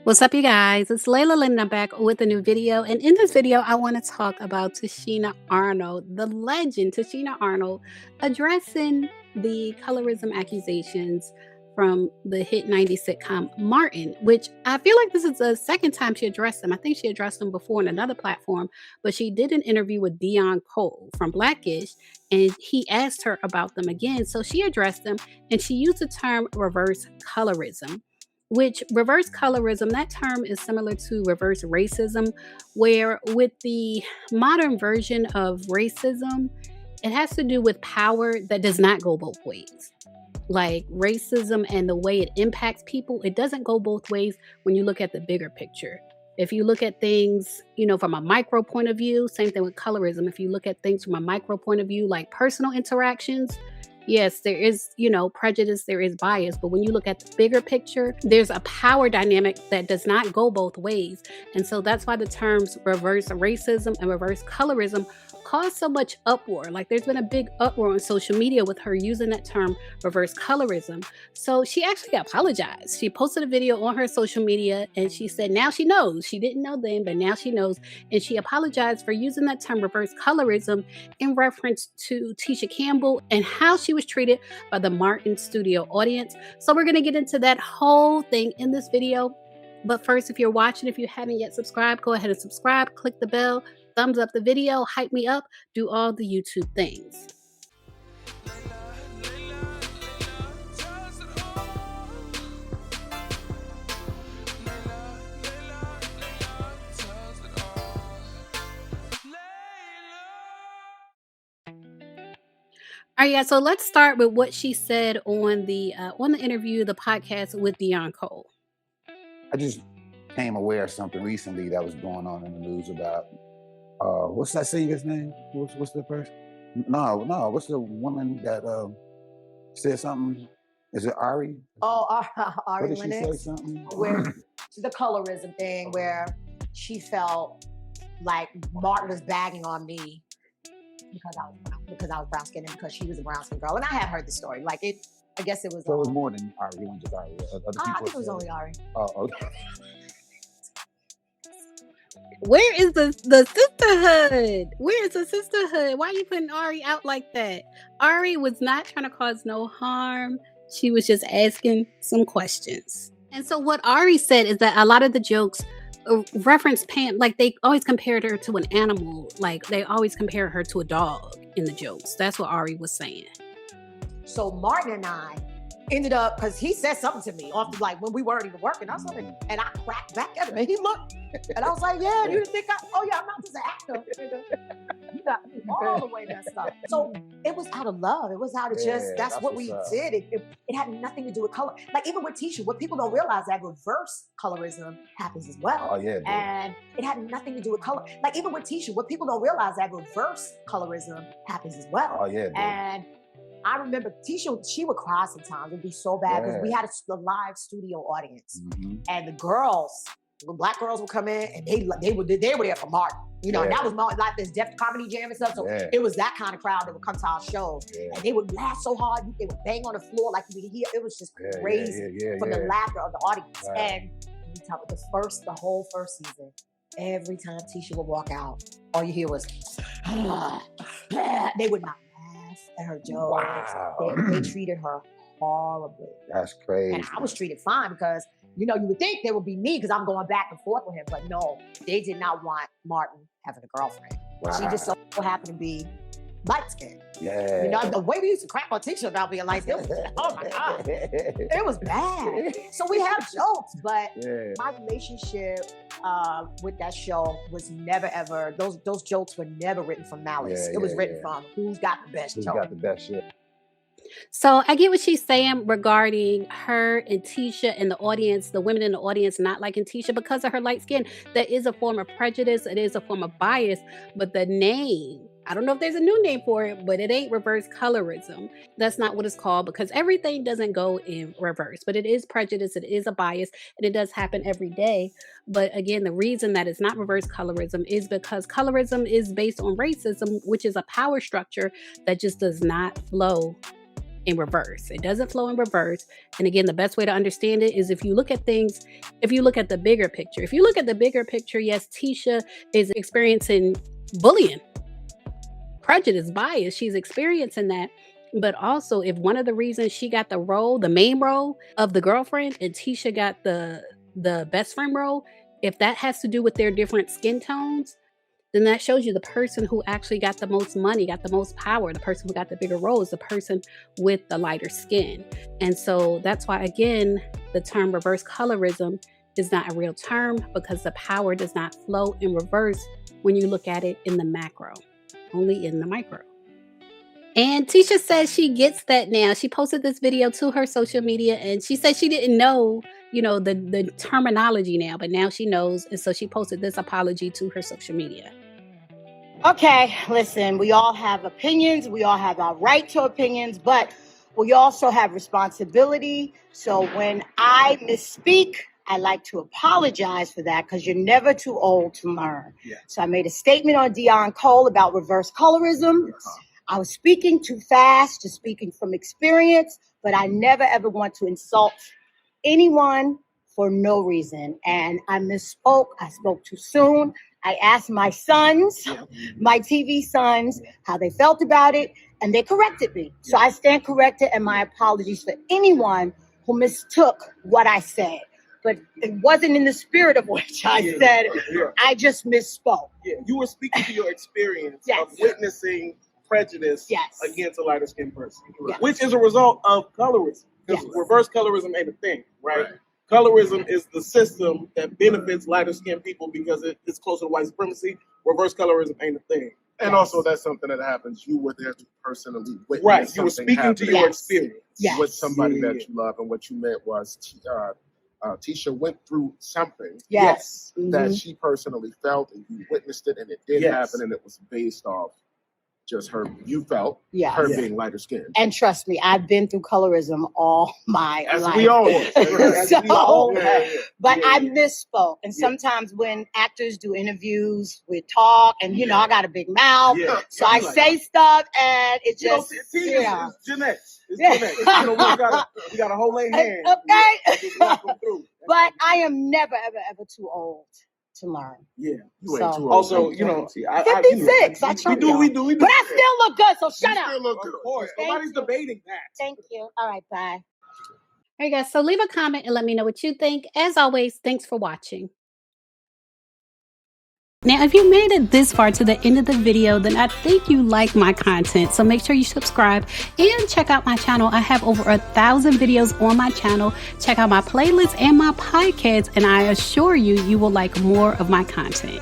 What's up, you guys? It's Layla Lynn. I'm back with a new video. And in this video, I want to talk about Tichina Arnold, the legend Tichina Arnold, addressing the colorism accusations from the hit 90s sitcom Martin, which I feel like this is the second time she addressed them. I think she addressed them before on another platform, but she did an interview with Dion Cole from Blackish, and he asked her about them again. So she addressed them, and she used the term reverse colorism, which reverse colorism, that term is similar to reverse racism, where with the modern version of racism, it has to do with power that does not go both ways. Like racism and the way it impacts people, it doesn't go both ways when you look at the bigger picture. If you look at things, from a micro point of view, same thing with colorism. If you look at things from a micro point of view, like personal interactions, yes, there is, prejudice, there is bias. But when you look at the bigger picture, there's a power dynamic that does not go both ways. And so that's why the terms reverse racism and reverse colorism caused so much uproar. Like there's been a big uproar on social media with her using that term reverse colorism. So she actually apologized. She posted a video on her social media and she said now she knows. She didn't know then, but now she knows. And she apologized for using that term reverse colorism in reference to Tisha Campbell and how she was treated by the Martin studio audience. So we're going to get into that whole thing in this video. But first, if you're watching, if you haven't yet subscribed, go ahead and subscribe, click the bell, thumbs up the video, hype me up, do all the YouTube things. All right, yeah. So let's start with what she said on the interview, the podcast with Dion Cole. I just became aware of something recently that was going on in the news about what's that singer's name? What's the person? No. What's the woman that said something? Is it Ari? Oh, Ari What did she say? Lennox, Something? where the colorism thing, where she felt like Martin was bagging on me because I was brown skinned and because she was a brown skinned girl. And I have heard the story. Like I guess it was. So it was more than Ari. It wasn't just Ari. I think it was only Ari. Oh, okay. Where is the sisterhood? Where is the sisterhood? Why are you putting Ari out like that? Ari was not trying to cause no harm. She was just asking some questions. And so what Ari said is that a lot of the jokes reference Pam, like they always compared her to an animal. Like they always compare her to a dog in the jokes. That's what Ari was saying. So Martin and I ended up, because he said something to me off like when we weren't even working. I was like, and I cracked back at him and he looked and I was like, yeah, you didn't think I'm not just an actor. You got me all the way messed up. So it was out of love. It was out of that's what we did. It had nothing to do with color. Like even with Tisha, what people don't realize that reverse colorism happens as well. Oh yeah. Dude. And it had nothing to do with color. Like even with Tisha, what people don't realize that reverse colorism happens as well. Oh yeah. Dude. And I remember Tisha, she would cry sometimes. It'd be so bad because we had a live studio audience. Mm-hmm. And the black girls would come in and they were there for Martin. And that was Martin, like this Def Comedy Jam and stuff. So it was that kind of crowd that would come to our shows. Yeah. And they would laugh so hard, they would bang on the floor like you could hear. It was just crazy from the laughter of the audience. Wow. And we talk about the whole first season, every time Tisha would walk out, all you hear was, they would not at her jokes. Wow. They treated her horribly. That's crazy. And I was treated fine because, you would think there would be me because I'm going back and forth with him. But no, they did not want Martin having a girlfriend. Wow. She just so happened to be light skinned. Yeah. The way we used to crap on Tisha about being light skinned, oh my God. It was bad. So we have jokes, but my relationship with that show was never ever, those jokes were never written from malice. It was written from who's got the best joke. Who's got the best shit. So I get what she's saying regarding her and Tisha and the audience, the women in the audience not liking Tisha because of her light skin. That is a form of prejudice. It is a form of bias. But the name, I don't know if there's a new name for it, but it ain't reverse colorism. That's not what it's called because everything doesn't go in reverse. But it is prejudice. It is a bias. And it does happen every day. But again, the reason that it's not reverse colorism is because colorism is based on racism, which is a power structure that just does not flow in reverse. It doesn't flow in reverse. And again, the best way to understand it is if you look at things, if you look at the bigger picture. If you look at the bigger picture, yes, Tisha is experiencing bullying, prejudice, bias. She's experiencing that. But also, if one of the reasons she got the role, the main role of the girlfriend, and Tisha got the best friend role, if that has to do with their different skin tones, then that shows you the person who actually got the most money, got the most power, the person who got the bigger role is the person with the lighter skin. And so that's why, again, the term reverse colorism is not a real term, because the power does not flow in reverse when you look at it in the macro, only in the micro. And Tisha says she gets that now. She posted this video to her social media, and she said she didn't know, the terminology now, but now she knows. And so she posted this apology to her social media. Okay, listen, we all have opinions. We all have our right to opinions, but we also have responsibility. So when I misspeak, I like to apologize for that, because you're never too old to learn. Yeah. So I made a statement on Dion Cole about reverse colorism. I was speaking too fast, just speaking from experience, but I never ever want to insult anyone for no reason. And I misspoke. I spoke too soon. I asked my sons, my TV sons, how they felt about it, and they corrected me. So I stand corrected, and my apologies for anyone who mistook what I said. But it wasn't in the spirit of which I said. I just misspoke. Yeah, you were speaking to your experience of witnessing prejudice against a lighter skinned person, which is a result of colorism. Because reverse colorism ain't a thing, right? Colorism is the system that benefits lighter skinned people because it's closer to white supremacy. Reverse colorism ain't a thing. And also that's something that happens. You were there to personally witness. Right, you were speaking to your experience with somebody that you love, and what you meant was Tisha went through something that she personally felt, and you witnessed it, and it did happen, and it was based off just her, you felt her being lighter skinned. And trust me, I've been through colorism all my life. We all But I misspoke. And sometimes when actors do interviews, we talk, and I got a big mouth. So I say stuff, and it just, it's genetics. It's genetics. We got a whole lane hand. Okay. But I am never, ever, ever too old to learn. Yeah, you ain't too old. Also, 56. We do. But I still look good, so shut up. Still look good. Of course, nobody's debating that. Thank you. All right, bye. All right, guys. So leave a comment and let me know what you think. As always, thanks for watching. Now, if you made it this far to the end of the video, then I think you like my content. So make sure you subscribe and check out my channel. I have over 1,000 videos on my channel. Check out my playlist and my podcast, and I assure you, you will like more of my content.